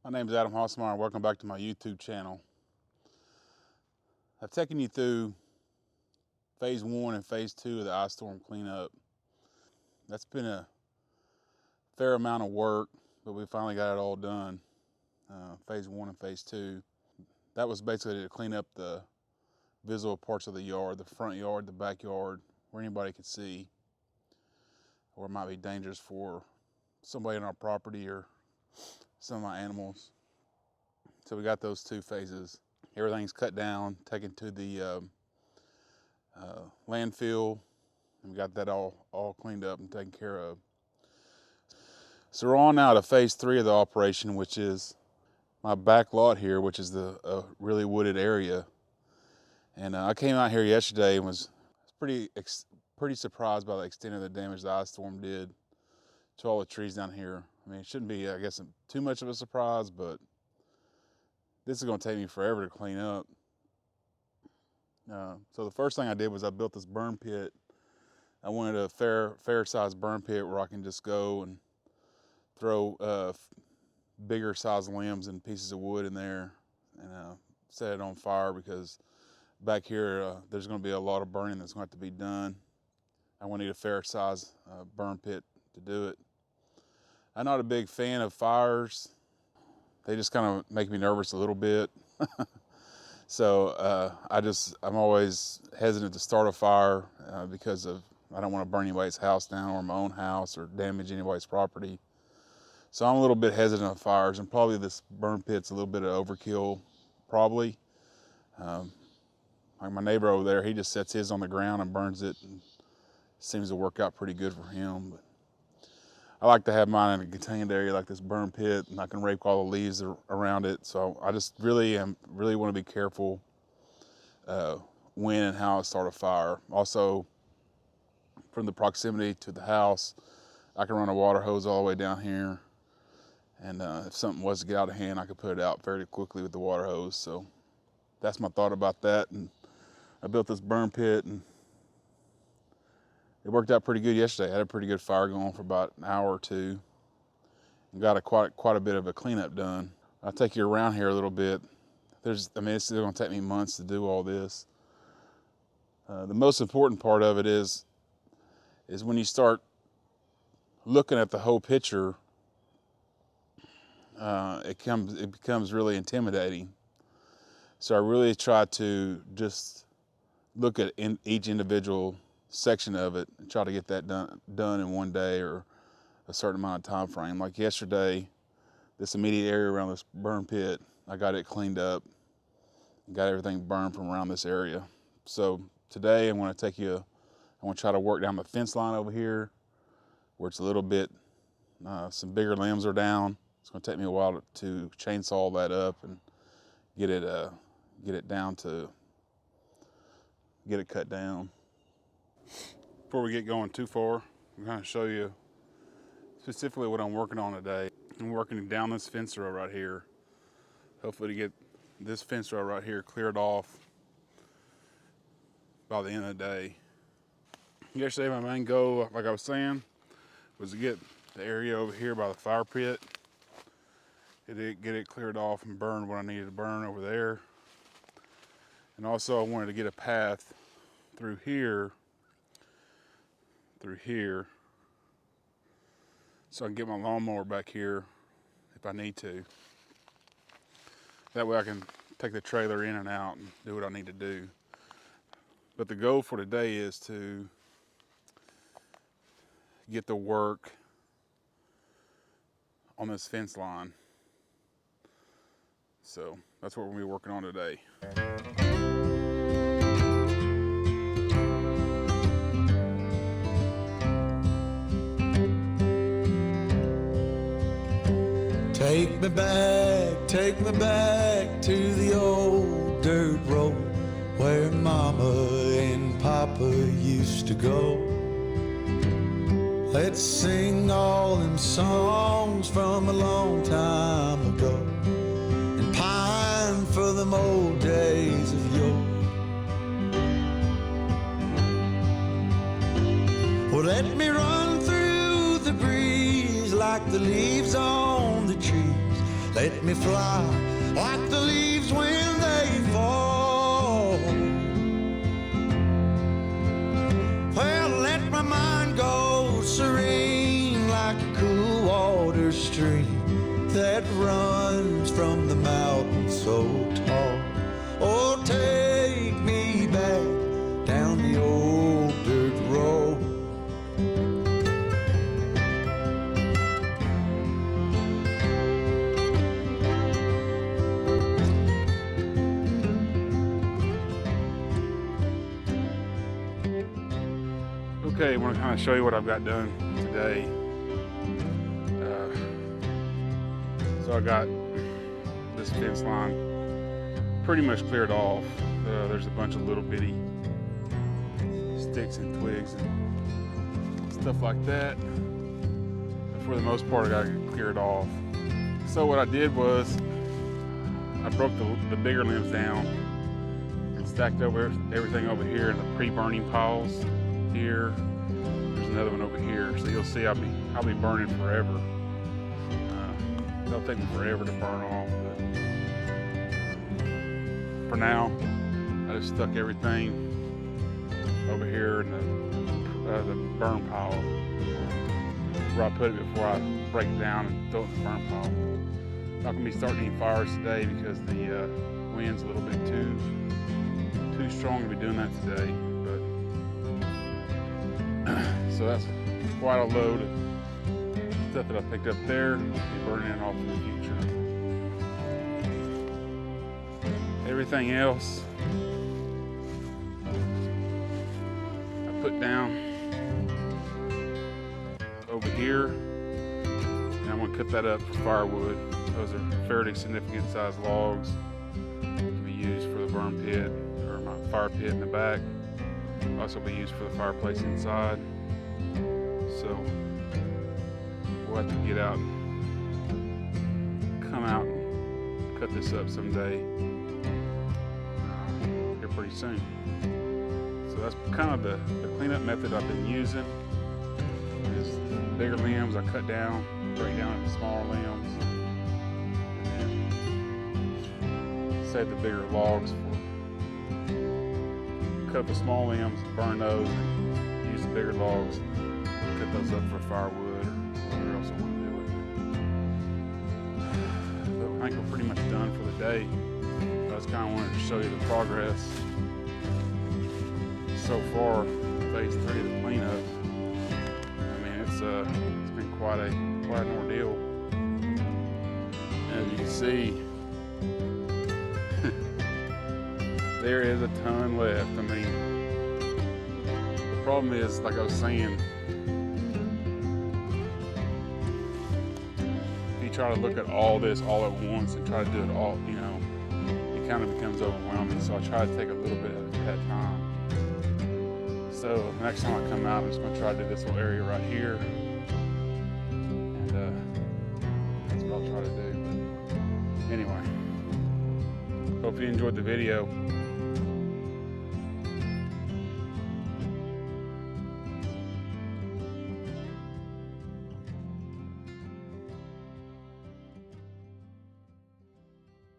My name is Adam Hausmeyer. Welcome back to my YouTube channel. I've taken you through phase 1 and phase 2 of the ice storm cleanup. That's been a fair amount of work, but we finally got it all done. Phase 1 and phase 2. That was basically to clean up the visible parts of the yard, the front yard, the backyard, where anybody could see, or it might be dangerous for somebody on our property or some of my animals. So we got those 2 phases. Everything's cut down, taken to the landfill, and we got that all cleaned up and taken care of. So we're on now to phase 3 of the operation, which is my back lot here, which is the really wooded area. And I came out here yesterday and was pretty surprised by the extent of the damage the ice storm did to all the trees down here. I mean, it shouldn't be, I guess, too much of a surprise, but this is going to take me forever to clean up. So the first thing I did was I built this burn pit. I wanted a fair sized burn pit where I can just go and throw bigger sized limbs and pieces of wood in there and set it on fire, because back here there's going to be a lot of burning that's going to have to be done. I want to need a fair size burn pit to do it. I'm not a big fan of fires. They just kind of make me nervous a little bit. So I'm always hesitant to start a fire because I don't want to burn anybody's house down or my own house or damage anybody's property. So I'm a little bit hesitant on fires, and probably this burn pit's a little bit of overkill, probably. Like my neighbor over there, he just sets his on the ground and burns it, and seems to work out pretty good for him. But I like to have mine in a contained area like this burn pit, and I can rake all the leaves around it. So I just really want to be careful when and how I start a fire. Also, from the proximity to the house, I can run a water hose all the way down here, and if something was to get out of hand, I could put it out fairly quickly with the water hose. So that's my thought about that. And I built this burn pit, and it worked out pretty good yesterday. I had a pretty good fire going for about an hour or 2 and got quite a bit of a cleanup done. I'll take you around here a little bit. It's still going to take me months to do all this. The most important part of it is when you start looking at the whole picture, it becomes really intimidating. So I really try to just look at each individual section of it and try to get that done in one day or a certain amount of time frame. Like yesterday, this immediate area around this burn pit, I got it cleaned up and got everything burned from around this area. So today I want to try to work down the fence line over here where it's a little bit, some bigger limbs are down. It's going to take me a while to chainsaw that up and get it cut down. Before we get going too far, I'm going to show you specifically what I'm working on today. I'm working down this fence row right here. Hopefully to get this fence row right here cleared off by the end of the day. Yesterday my main goal, like I was saying, was to get the area over here by the fire pit. Get it cleared off and burn what I needed to burn over there. And also I wanted to get a path through here, so I can get my lawnmower back here if I need to. That way I can take the trailer in and out and do what I need to do. But the goal for today is to get the work on this fence line. So that's what we're gonna be working on today. Take me back to the old dirt road where Mama and Papa used to go. Let's sing all them songs from a long time ago and pine for them old days of yore. Well, let me run through the breeze like the leaves on the trees. let me fly like the leaves when they fall. Well, let my mind go serene like a cool water stream that runs from the mountain so tall. Oh, take me back down the old dirt road. Okay, I want to kind of show you what I've got done today. So I got this fence line pretty much cleared off. There's a bunch of little bitty sticks and twigs and stuff like that. But for the most part, I got it cleared off. So what I did was I broke the bigger limbs down and stacked over everything over here in the pre-burning piles. Here, there's another one over here. So you'll see I'll be burning forever. It'll take me forever to burn off, but for now, I just stuck everything over here in the burn pile where I put it before I break it down and throw it in the burn pile. Not gonna be starting any fires today because the wind's a little bit too strong to be doing that today. So that's quite a load of stuff that I picked up there. I'll be burning it off in the future. Everything else I put down over here, and I'm gonna cut that up for firewood. Those are fairly significant sized logs. Can be used for the burn pit or my fire pit in the back. Also be used for the fireplace inside. So we'll have to get out and come out and cut this up someday here pretty soon. So that's kind of the cleanup method I've been using. Is bigger limbs I cut down, break down into smaller limbs, and then save the bigger logs for cut up the small limbs, burn those, and use the bigger logs, cut those up for firewood or whatever else I want to do with it. So I think we're pretty much done for the day. I just kind of wanted to show you the progress so far, phase 3 of the cleanup. I mean, it's been quite an ordeal. As you can see, there is a ton left. I mean, the problem is, like I was saying, if you try to look at all this all at once and try to do it all, you know, it kind of becomes overwhelming. So I try to take a little bit at a time. So next time I come out, I'm just going to try to do this little area right here. And that's what I'll try to do. But anyway, hope you enjoyed the video.